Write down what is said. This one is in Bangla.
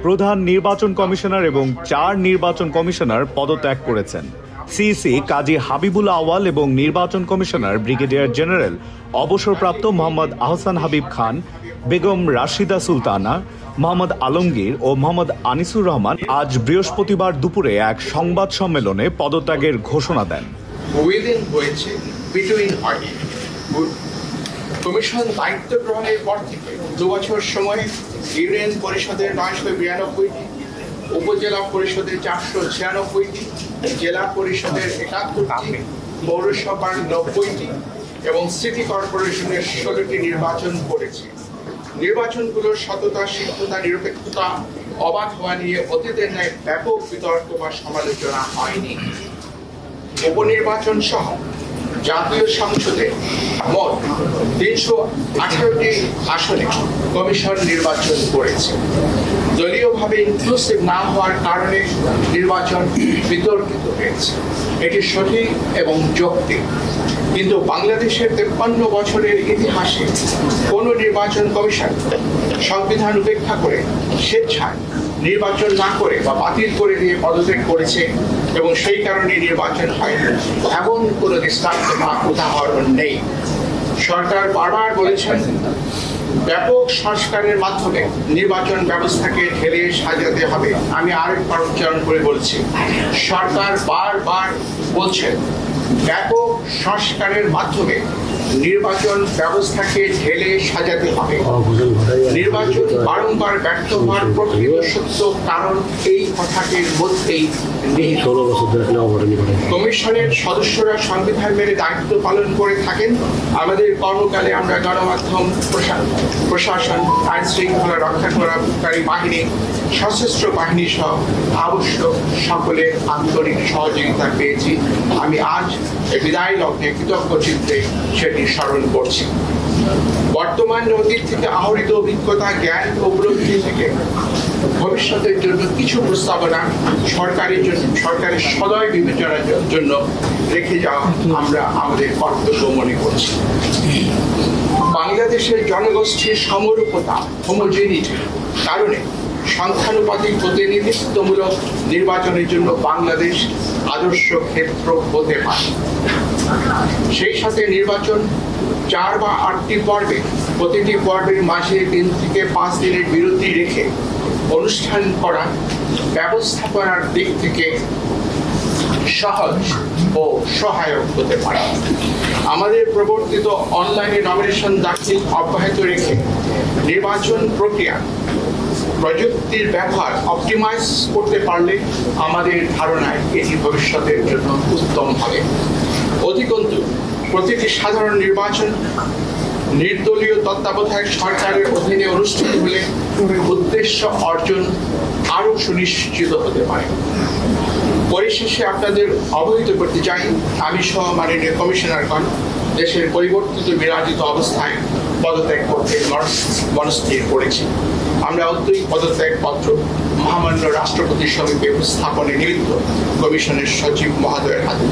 প্রধান নির্বাচন কমিশনার এবং 4 নির্বাচন কমিশনার পদত্যাগ করেছেন। সিইসি কাজী হাবিবুল আওয়াল এবং নির্বাচন কমিশনার ব্রিগেডিয়ার জেনারেল অবসরপ্রাপ্ত মোহাম্মদ আহসান হাবিব খান, বেগম রাশিদা সুলতানা, মোহাম্মদ আলমগীর ও মোহাম্মদ আনিসুর রহমান আজ বৃহস্পতিবার দুপুরে এক সংবাদ সম্মেলনে পদত্যাগের ঘোষণা দেন। কমিশন দায়িত্ব গ্রহণের পর থেকে 2 বছর সময়ে ইউনিয়ন পরিষদের 992টি, উপজেলা পরিষদের 496টি, জেলা পরিষদের 71টি, পৌরসভার 90টি এবং সিটি কর্পোরেশনের 16টি নির্বাচন করেছে। নির্বাচনগুলোর সততা, সিদ্ধতা, নিরপেক্ষতা, অবাধ হওয়া নিয়ে অতীতের ন্যায় ব্যাপক বিতর্ক বা সমালোচনা হয়নি। উপনির্বাচন সহ জাতীয় সংসদে মোট 318টি আসনে কমিশন নির্বাচন করেছে। দলীয়ভাবে ইনক্লুসিভ না হওয়ার কারণে নির্বাচন বিতর্কিত হয়েছে। এটি সঠিক এবং যৌক্তিক, কিন্তু বাংলাদেশের 53 বছরের ইতিহাসে কোনো নির্বাচন কমিশন সংবিধান উপেক্ষা করে স্বেচ্ছায় নির্বাচন না করে বা বাতিল করে দিয়ে পদত্যাগ করেছে এবং সেই কারণে নির্বাচন হয়নি এমন কোনো দৃষ্টান্ত বা উদাহরণ নেই। সরকার বারবার বলেছেন ব্যাপক সংস্কারের মাধ্যমে নির্বাচন ব্যবস্থাকে ঢেলে সাজাতে হবে। আমি আরেকবার উচ্চারণ করে বলছি, সরকার বারবার বলছেন ব্যাপক সংস্কারের মাধ্যমে নির্বাচন ব্যবস্থাকে ঢেলে সাজাতে হবে। নির্বাচন বারংবার ব্যর্থ হওয়ার প্রকৃত সত্য কারণ এই কথাটির মধ্যেই নিহিত। কমিশনের সদস্যরা সংবিধান মেনে দায়িত্ব পালন করে থাকেন। আমাদের কর্মকালে আমরা গণমাধ্যম, প্রশাসন, আইন শৃঙ্খলা রক্ষাকারী বাহিনী, সশস্ত্র বাহিনী সহ আবশ্যক সকলের আন্তরিক সহযোগিতা পেয়েছি। আমি আজ বিদায় লগ্নে কৃতজ্ঞ চিত্তে সেটি স্মরণ করছি। বর্তমান অতীত থেকে আহরিত অভিজ্ঞতা, জ্ঞান ও উপলব্ধি থেকে ভবিষ্যতের জন্য কিছু প্রস্তাবনা সরকারের সদয় বিবেচনার জন্য রেখে যাওয়া আমরা আমাদের কর্তব্য মনে করছি। বাংলাদেশের জনগোষ্ঠীর সমরূপতা, হোমোজেনিটির কারণে সংখ্যানুপাতিক প্রতিনিধিত্বমূলক নির্বাচনের জন্য বাংলাদেশ আদর্শ ক্ষেত্র হতে পারে। সেই সাথে নির্বাচন 4 বা 8টি পর্বে, প্রতিটি পর্বের মাঝে 3 থেকে 5 দিনের বিরতি রেখে অনুষ্ঠান করা ব্যবস্থাপনার দিক থেকে সহজ ও সহায়ক হতে পারে। আমাদের প্রবর্তিত অনলাইনে নমিনেশন দাখিল অব্যাহত রেখে নির্বাচন প্রক্রিয়া প্রযুক্তির ব্যবহার অপটিমাইজ করতে পারলে আমাদের ধারণায় এটি ভবিষ্যতের জন্য উত্তম হবে। অধিকন্তু প্রতিটি সাধারণ নির্বাচন নির্দলীয় তত্ত্বাবধায়ক সরকারের অধীনে অনুষ্ঠিত হলে উদ্দেশ্য অর্জন আরো সুনিশ্চিত হতে পারে। পরিশেষে আপনাদের অবহিত করতে চাই, আমি সহ মাননীয় কমিশনারগণ দেশের পরিবর্তিত বিরাজিত অবস্থায় পদত্যাগ করতে মনস্থির করেছি। আমরা অদ্যই পদত্যাগ পত্র মহামান্য রাষ্ট্রপতির সমীপে উপস্থাপনে নিমিত্ত কমিশনের সচিব মহোদয়ের হাতে